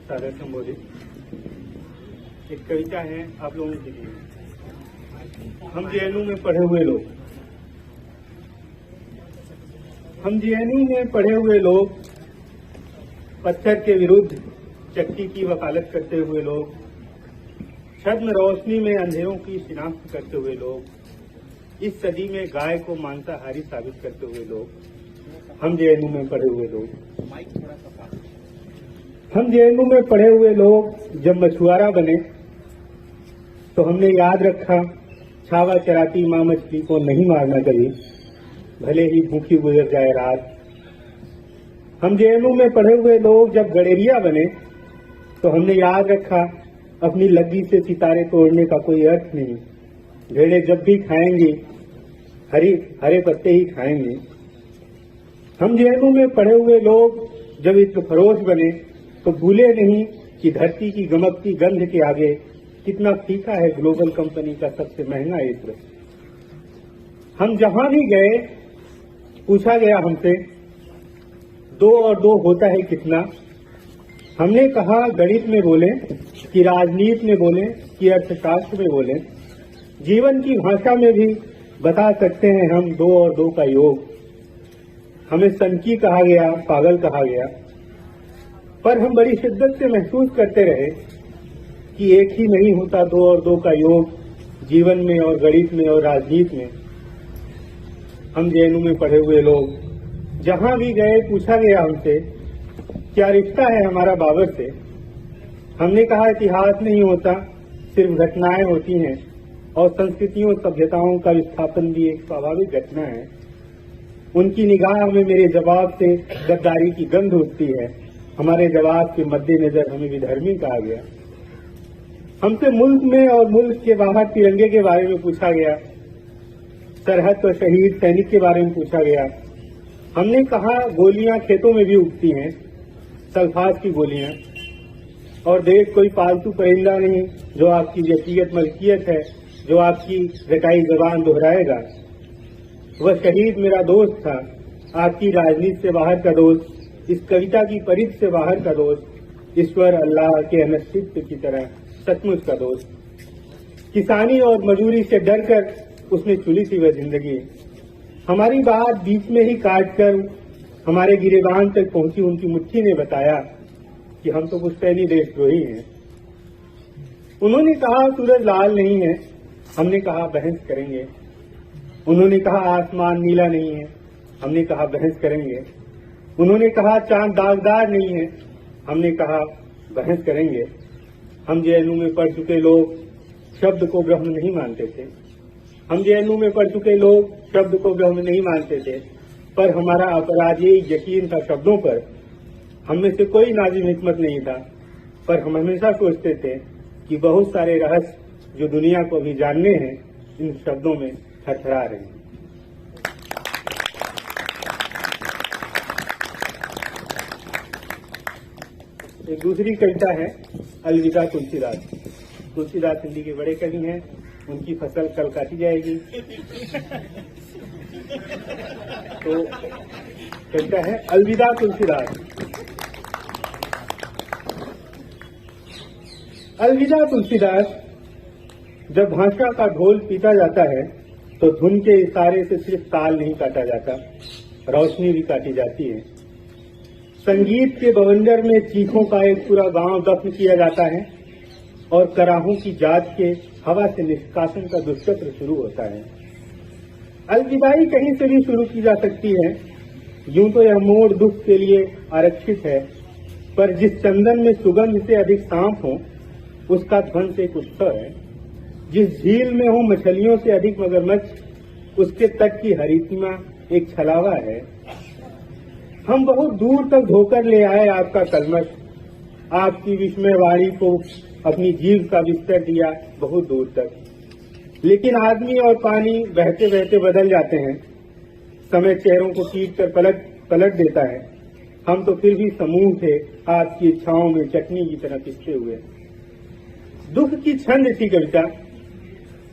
सादर संबोधित। एक कविता है आप लोगों के लिए। हम जेएनयू में पढ़े हुए लोग, हम जेएनयू में पढ़े हुए लोग, पत्थर के विरुद्ध चक्की की वकालत करते हुए लोग, छद्म रोशनी में अंधेरों की शिनाख्त करते हुए लोग, इस सदी में गाय को मांसाहारी साबित करते हुए लोग, हम जेएनयू में पढ़े हुए लोग। हम जेएनयू में पढ़े हुए लोग जब मछुआरा बने तो हमने याद रखा, छावा चराती मां मछली को नहीं मारना कभी, भले ही भूखी गुजर जाए रात। हम जेएनयू में पढ़े हुए लोग जब गडेरिया बने तो हमने याद रखा, अपनी लग्गी से सितारे तोड़ने का कोई अर्थ नहीं। भेड़े जब भी खाएंगी हरे पत्ते ही खाएंगे। हम जेएनयू में पढ़े हुए लोग जब इत्र फरोश बने तो भूले नहीं कि धरती की गमकती गंध के आगे कितना फीका है ग्लोबल कंपनी का सबसे महंगा इत्र। हम जहां भी गए पूछा गया हमसे 2 और 2 होता है कितना। हमने कहा गणित में बोले कि राजनीति में बोले कि अर्थशास्त्र में बोले, जीवन की भाषा में भी बता सकते हैं हम 2 और 2 का योग। हमें सनकी कहा गया, पागल कहा गया, पर हम बड़ी शिद्दत से महसूस करते रहे कि एक ही नहीं होता 2 और 2 का योग, जीवन में और गणित में और राजनीति में। हम जेएनयू में पढ़े हुए लोग जहां भी गए पूछा गया हमसे क्या रिश्ता है हमारा बाबर से। हमने कहा इतिहास नहीं होता, सिर्फ घटनाएं होती हैं, और संस्कृतियों सभ्यताओं का विस्थापन भी एक स्वाभाविक घटना है। उनकी निगाह में मेरे जवाब से गद्दारी की गंध उठती है। हमारे जवाब के मद्देनजर हमें विधर्मी कहा गया। हमसे मुल्क में और मुल्क के बाहर तिरंगे के बारे में पूछा गया, सरहद और शहीद सैनिक के बारे में पूछा गया। हमने कहा गोलियां खेतों में भी उगती हैं, सल्फास की गोलियां, और देश कोई पालतू परिंदा नहीं जो आपकी व्यक्तिगत मलकियत है, जो आपकी रटाई जबान दोहराएगा। वह शहीद मेरा दोस्त था, आपकी राजनीति से बाहर का दोस्त, इस कविता की परिध से बाहर का दोस्त, ईश्वर अल्लाह के अनस्तित्व की तरह सचमुच का दोस्त। किसानी और मजदूरी से डरकर उसने चुनी थी वह जिंदगी। हमारी बात बीच में ही काटकर हमारे गिरेबान तक पहुंची उनकी मुट्ठी ने बताया कि हम तो पुश्तैनी देशद्रोही हैं। उन्होंने कहा सूरज लाल नहीं है, हमने कहा बहस करेंगे। उन्होंने कहा आसमान नीला नहीं है, हमने कहा बहस करेंगे। उन्होंने कहा चांद दागदार नहीं है, हमने कहा बहस करेंगे। हम जेएनयू में पढ़ चुके लोग शब्द को ब्रह्म नहीं मानते थे। हम जेएनयू में पढ़ चुके लोग शब्द को ब्रह्म नहीं मानते थे, पर हमारा अपराधी यकीन था शब्दों पर। हम में से कोई नाजिम हिकमत नहीं था, पर हम हमेशा सोचते थे कि बहुत सारे रहस्य जो दुनिया को अभी जानने हैं इन शब्दों में थरथरा रहे हैं। एक दूसरी कविता है अलविदा तुलसीदास। तुलसीदास हिंदी के बड़े कवि हैं, उनकी फसल कल काटी जाएगी। तो कविता है अलविदा तुलसीदास। अलविदा तुलसीदास। जब भाषा का ढोल पीटा जाता है तो धुन के इशारे से सिर्फ ताल नहीं काटा जाता, रोशनी भी काटी जाती है। संगीत के बवंडर में चीखों का एक पूरा गांव दफन किया जाता है और कराहों की जांच के हवा से निष्कासन का दुष्चक्र शुरू होता है। अलविदाई कहीं से भी शुरू की जा सकती है। यूं तो यह मोड़ दुख के लिए आरक्षित है, पर जिस चंदन में सुगंध से अधिक सांप हो उसका ध्वंस एक उत्सव है। जिस झील में हो मछलियों से अधिक मगरमच्छ, उसके तट की हरितिमा एक छलावा है। हम बहुत दूर तक धोकर ले आए आपका कलमश, आपकी विस्मय वाणी को अपनी जीभ का बिस्तर दिया बहुत दूर तक। लेकिन आदमी और पानी बहते बहते बदल जाते हैं, समय चेहरों को पीट कर पलट देता है। हम तो फिर भी समूह थे आपकी इच्छाओं में चटनी की तरह पिसते हुए। दुख की छंद थी कविता,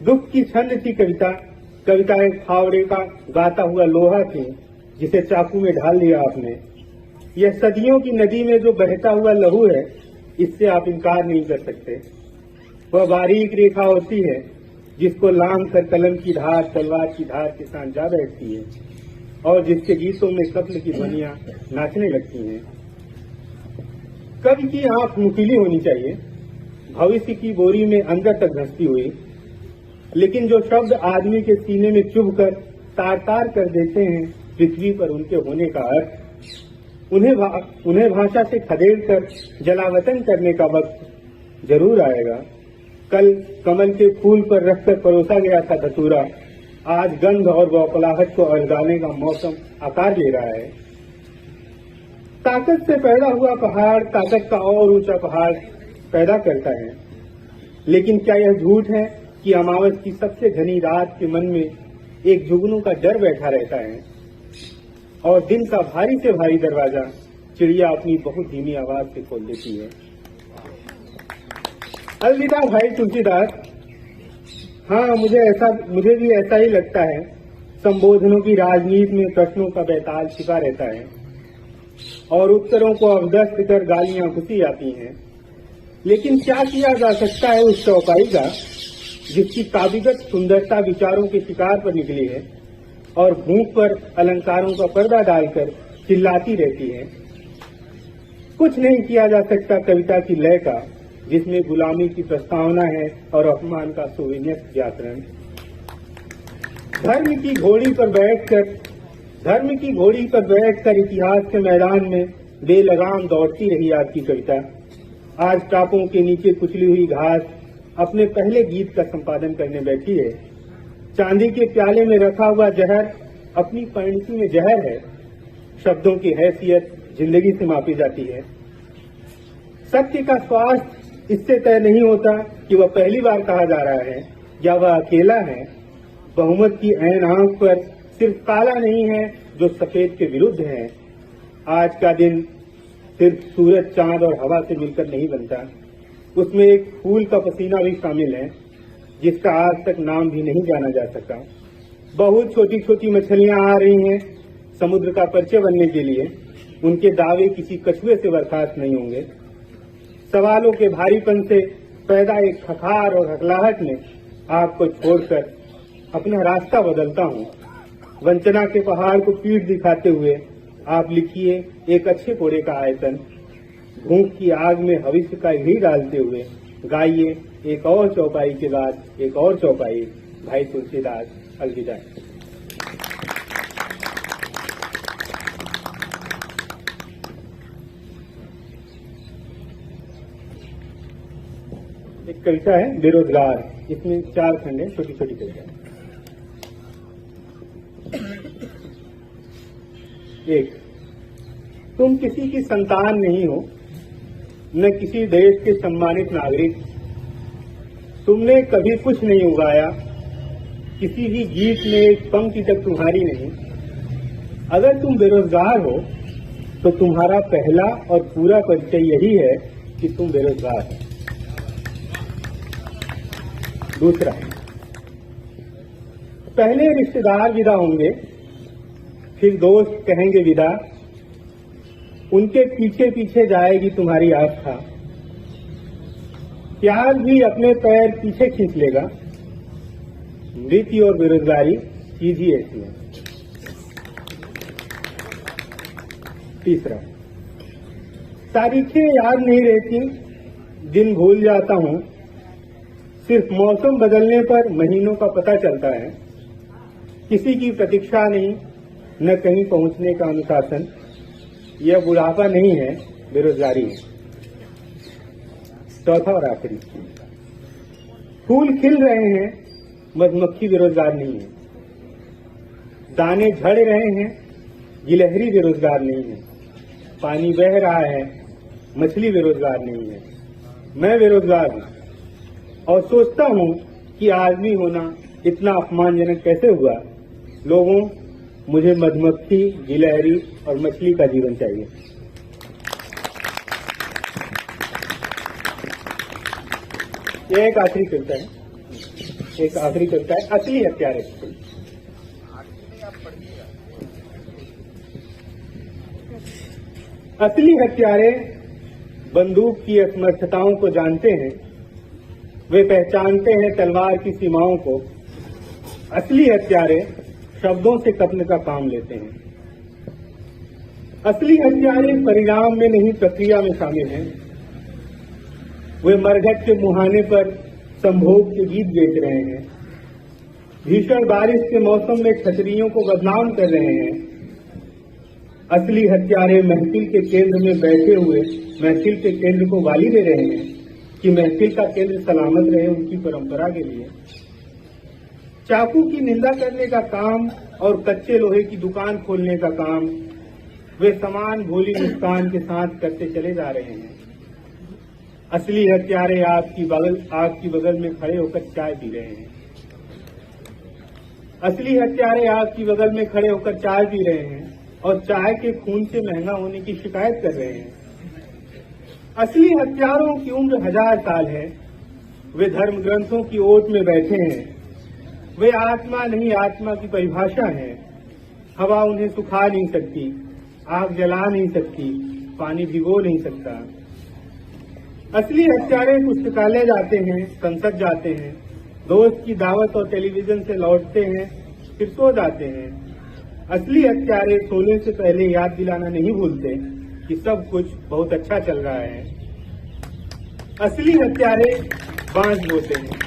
दुख की छंद थी कविता। कविता एक फावड़े का गाता हुआ लोहा थी जिसे चाकू में ढाल दिया आपने। यह सदियों की नदी में जो बहता हुआ लहू है, इससे आप इनकार नहीं कर सकते। वह बारीक रेखा होती है जिसको लांघ कर कलम की धार तलवार की धार के साथ जा बैठती है और जिसके गीतों में कत्ल की ध्वनियां नाचने लगती हैं। कवि की आंख नुकीली होनी चाहिए, भविष्य की बोरी में अंदर तक धंसती हुई, लेकिन जो शब्द आदमी के सीने में चुभ कर तार तार कर देते हैं पृथ्वी पर उनके होने का अर्थ, उन्हें भाषा से खदेड़ कर जलावतन करने का वक्त जरूर आएगा। कल कमल के फूल पर रखकर परोसा गया था धतूरा, आज गंध और बौखलाहट को अलगाने का मौसम आकार ले रहा है। ताकत से पैदा हुआ पहाड़ ताकत का और ऊंचा पहाड़ पैदा करता है, लेकिन क्या यह झूठ है कि अमावस की सबसे घनी रात के मन में एक जुगनू का डर बैठा रहता है और दिन का भारी से भारी दरवाजा चिड़िया अपनी बहुत धीमी आवाज से खोल देती है। अलविदा भाई तुलसीदास। हाँ, मुझे भी ऐसा ही लगता है। संबोधनों की राजनीति में प्रश्नों का बेताल छिपा रहता है और उत्तरों को अवदस्त कर गालियां घुसी जाती हैं। लेकिन क्या किया जा सकता है उस चौपाई का जिसकी काव्यगत सुंदरता विचारों के शिकार पर निकली है और भूख पर अलंकारों का पर्दा डालकर चिल्लाती रहती है। कुछ नहीं किया जा सकता कविता की लय का जिसमें गुलामी की प्रस्तावना है और अपमान का सुविन्यस्त व्याकरण। धर्म की घोड़ी पर बैठकर इतिहास के मैदान में बेलगाम दौड़ती रही आपकी कविता। आज टापों के नीचे कुचली हुई घास अपने पहले गीत का संपादन करने बैठी है। चांदी के प्याले में रखा हुआ जहर अपनी परिणति में जहर है। शब्दों की हैसियत जिंदगी से मापी जाती है। सत्य का स्वास्थ्य इससे तय नहीं होता कि वह पहली बार कहा जा रहा है या वह अकेला है। बहुमत की ऐन आंख पर सिर्फ काला नहीं है जो सफेद के विरुद्ध है। आज का दिन सिर्फ सूरज, चांद और हवा से मिलकर नहीं बनता, उसमें एक फूल का पसीना भी शामिल है जिसका आज तक नाम भी नहीं जाना जा सका। बहुत छोटी छोटी मछलियां आ रही हैं समुद्र का परिचय बनने के लिए। उनके दावे किसी कछुए से बर्खास्त नहीं होंगे। सवालों के भारीपन से पैदा एक खखार और हकलाहट में आपको छोड़कर अपना रास्ता बदलता हूँ। वंचना के पहाड़ को पीठ दिखाते हुए आप लिखिए एक अच्छे कोड़े का आयतन। भूख की आग में भविष्य का घी डालते हुए गाइए एक और चौपाई के बाद एक और चौपाई। भाई तुलसीदास। अलविदा। एक कविता है बेरोजगार, इसमें 4 खंड है, छोटी छोटी कविता। एक, तुम किसी की संतान नहीं हो, न किसी देश के सम्मानित नागरिक। तुमने कभी कुछ नहीं उगाया, किसी भी गीत में एक पंक्ति तक तुम्हारी नहीं। अगर तुम बेरोजगार हो तो तुम्हारा पहला और पूरा परिचय यही है कि तुम बेरोजगार हो। दूसरा, पहले रिश्तेदार विदा होंगे, फिर दोस्त कहेंगे विदा। उनके पीछे पीछे जाएगी तुम्हारी आस्था। प्यार भी अपने पैर पीछे खींच लेगा। मृत्यु और बेरोजगारी चीज ही ऐसी है। तीसरा, तारीखें याद नहीं रहती, दिन भूल जाता हूं। सिर्फ मौसम बदलने पर महीनों का पता चलता है। किसी की प्रतीक्षा नहीं, न कहीं पहुंचने का अनुशासन। यह बुढ़ापा नहीं है, बेरोजगारी है। चौथा और आखिरी, फूल खिल रहे हैं, मधुमक्खी बेरोजगार नहीं है। दाने झड़ रहे हैं, गिलहरी बेरोजगार नहीं है। पानी बह रहा है, मछली बेरोजगार नहीं है। मैं बेरोजगार हूं और सोचता हूं कि आदमी होना इतना अपमानजनक कैसे हुआ। लोगों, मुझे मधुमक्खी, गिलहरी और मछली का जीवन चाहिए। यह एक आखिरी कविता है, असली हत्यारे। असली हत्यारे बंदूक की असमर्थताओं को जानते हैं, वे पहचानते हैं तलवार की सीमाओं को। असली हत्यारे शब्दों से कत्ल का काम लेते हैं। असली हत्यारे परिणाम में नहीं प्रक्रिया में शामिल हैं। वे मरघट के मुहाने पर संभोग के गीत बेच रहे हैं, भीषण बारिश के मौसम में छतरियों को बदनाम कर रहे हैं। असली हत्यारे महफिल के केंद्र में बैठे हुए महफिल के केंद्र को गाली दे रहे हैं कि महफिल का केंद्र सलामत रहे उनकी परंपरा के लिए। चाकू की निंदा करने का काम और कच्चे लोहे की दुकान खोलने का काम वे समान भोली मुस्कान के साथ करते चले जा रहे हैं। असली हत्यारे आग की बगल में खड़े होकर चाय पी रहे हैं। असली हत्यारे आग की बगल में खड़े होकर चाय पी रहे हैं और चाय के खून से महंगा होने की शिकायत कर रहे हैं। असली हत्यारों की उम्र 1000 साल है। वे धर्म ग्रंथों की ओट में बैठे हैं। वे आत्मा नहीं आत्मा की परिभाषा है। हवा उन्हें सुखा नहीं सकती, आग जला नहीं सकती, पानी भिगो नहीं सकता। असली हत्यारे पुस्तकालय जाते हैं, संसद जाते हैं, दोस्त की दावत और टेलीविजन से लौटते हैं, फिर सो जाते हैं। असली हत्यारे सोने से पहले याद दिलाना नहीं भूलते कि सब कुछ बहुत अच्छा चल रहा है। असली हत्यारे बांस बोते हैं।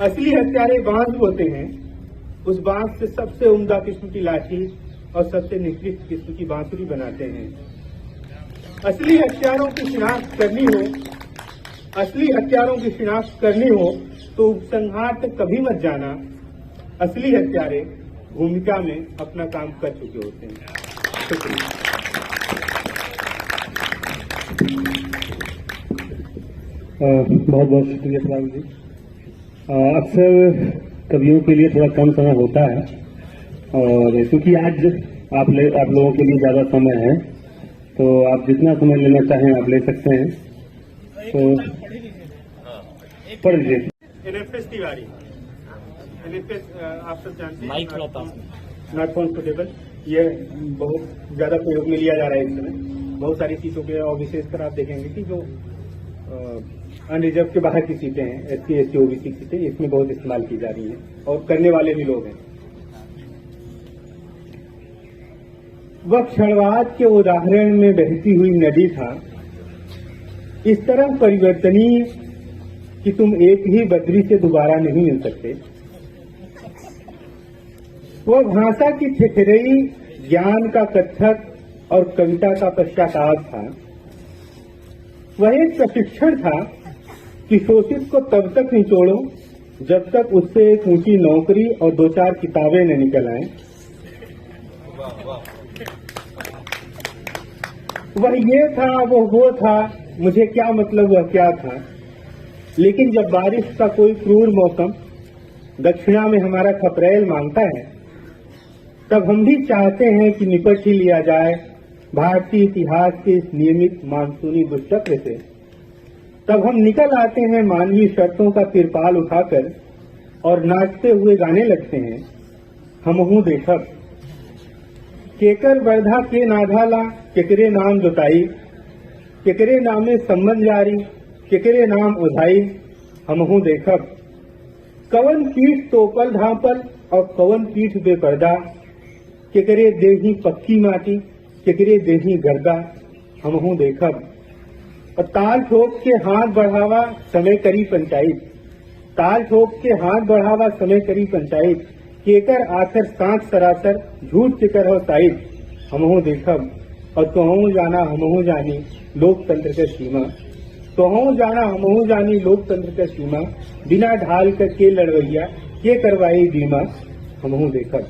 असली हत्यारे बांस बोते हैं। उस बांस से सबसे उम्दा किस्म की लाठी और सबसे निकृष्ट किस्म की बांसुरी बनाते हैं। असली हत्यारों की शिनाख्त करनी हो, असली हत्यारों की शिनाख्त करनी हो तो उपसंहार तक कभी मत जाना। असली हत्यारे भूमिका में अपना काम कर चुके होते हैं। शुक्रिया। बहुत बहुत शुक्रिया सलाम जी। अक्सर कवियों के लिए थोड़ा कम समय होता है और क्योंकि आज आप लोगों के लिए ज्यादा समय है तो आप जितना समय लेना चाहें आप ले सकते हैं। तो पढ़ लीजिए। NFS तिवारी। NFS आप सब जानते हैं, माइक नॉट कॉन्स्टेबल। ये बहुत ज्यादा प्रयोग में लिया जा रहा है इस समय बहुत सारी सीटों पे, और विशेषकर आप देखेंगे कि जो अनरिजर्व के बाहर की सीटें हैं, SC ST OBC सीटें, इसमें बहुत इस्तेमाल की जा रही हैं और करने वाले भी लोग हैं। वह क्षणवाद के उदाहरण में बहती हुई नदी था, इस तरह परिवर्तनीय कि तुम एक ही बद्री से दोबारा नहीं मिल सकते। वह भाषा की ठिठुरई, ज्ञान का कत्थक और कविता का पश्चाताप था। वह एक प्रशिक्षण था कि शोषित को तब तक निचोड़ो जब तक उससे एक ऊंची नौकरी और 2-4 किताबें न निकल आए। वह ये था, वो था, मुझे क्या मतलब वह क्या था। लेकिन जब बारिश का कोई क्रूर मौसम दक्षिणा में हमारा खपरेल मांगता है, तब हम भी चाहते हैं कि निपट ही लिया जाए भारतीय इतिहास के इस नियमित मानसूनी दुष्चक्र से। तब हम निकल आते हैं मानवीय शर्तों का तिरपाल उठाकर और नाचते हुए गाने लगते हैं, हमहू देखब केकर वर्धा के नाधाला, केकरे नाम जोताई, केकरे नामे संबंध जारी, केकरे नाम उधाई, हमहू देखब कवन पीठ तोपल धापल और कवन पीठ बेपर्दा, केकरे देही पक्की माटी, केकरे देही गर्दा, हमहू देखब। और ताल ठोक के हाथ बढ़ावा समय करी पंचायत, ताल ठोक के हाथ बढ़ावा समय करी पंचायत, केकर आखिर सांस सरासर झूठ केकर हो साइड, हमहू देखब। और तोहू जाना हमहू जानी लोकतंत्र का सीमा, तोहू जाना हमहू जानी लोकतंत्र का सीमा, बिना ढाल कर के लड़वैया के करवाई बीमा, हमहू देखब।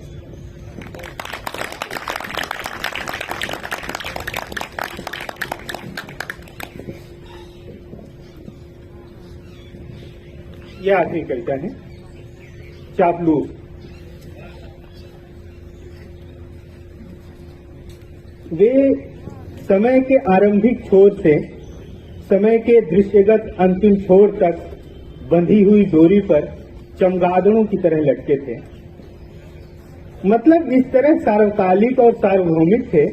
यह आखिरी कविता है, चापलूस। वे समय के आरंभिक छोर से समय के दृश्यगत अंतिम छोर तक बंधी हुई डोरी पर चमगादड़ों की तरह लटके थे। मतलब इस तरह सार्वकालिक और सार्वभौमिक थे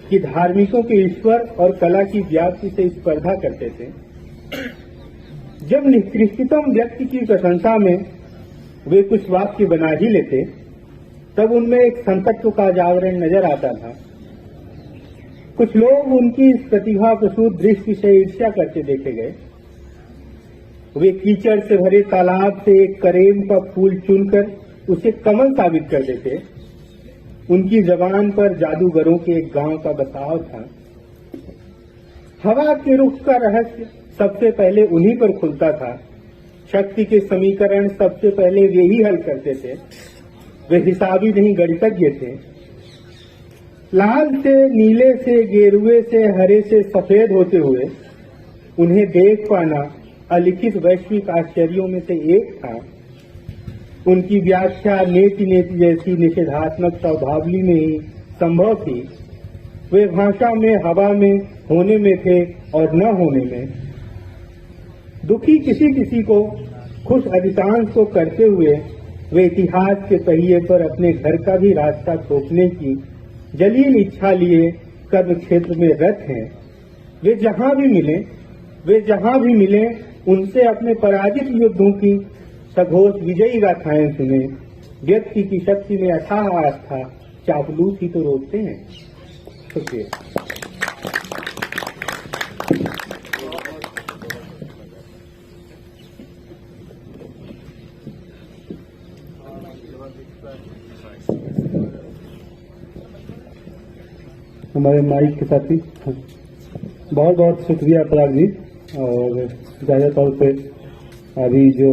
कि धार्मिकों के ईश्वर और कला की व्याप्ति से स्पर्धा करते थे। जब निकृष्टतम व्यक्ति की प्रशंसा में वे कुछ वाक्य बना ही लेते, तब उनमें एक संतत्व का जागरण नजर आता था। कुछ लोग उनकी इस प्रतिभा प्रसूत दृष्टि से ईर्ष्या करते देखे गए। वे कीचड़ से भरे तालाब से एक करेम का फूल चुनकर उसे कमल साबित कर देते। उनकी जबान पर जादूगरों के एक गांव का बसाव था। हवा के रुख का रहस्य सबसे पहले उन्हीं पर खुलता था। शक्ति के समीकरण सबसे पहले वे ही हल करते थे। वे हिसाबी नहीं गणितज्ञ थे। लाल से नीले से गेरुए से हरे से सफेद होते हुए उन्हें देख पाना अलिखित वैश्विक आश्चर्यों में से एक था। उनकी व्याख्या नेति नेति जैसी निषेधात्मक शब्दावली में ही संभव थी। वे भाषा में, हवा में, होने में थे और न होने में। दुखी किसी किसी को, खुश अधिकांश को करते हुए वे इतिहास के पहिए पर अपने घर का भी रास्ता थोपने की जलील इच्छा लिए कर्म क्षेत्र में रत हैं। वे जहां भी मिले उनसे अपने पराजित युद्धों की सघोष विजयी गाथाएं सुने। व्यक्ति की शक्ति में अथाह आस्था, चापलूस ही तो रोकते हैं। शुक्रिया। हमारे माइक के साथी, बहुत बहुत शुक्रिया पराग जी। और ज़्यादा तौर पे अभी जो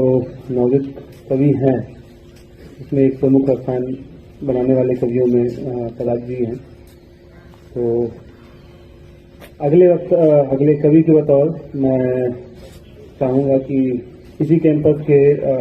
नवोदित कवि हैं उसमें एक प्रमुख स्थान बनाने वाले कवियों में पराग जी हैं। तो अगले कवि के बतौर मैं चाहूँगा कि इसी कैंपस के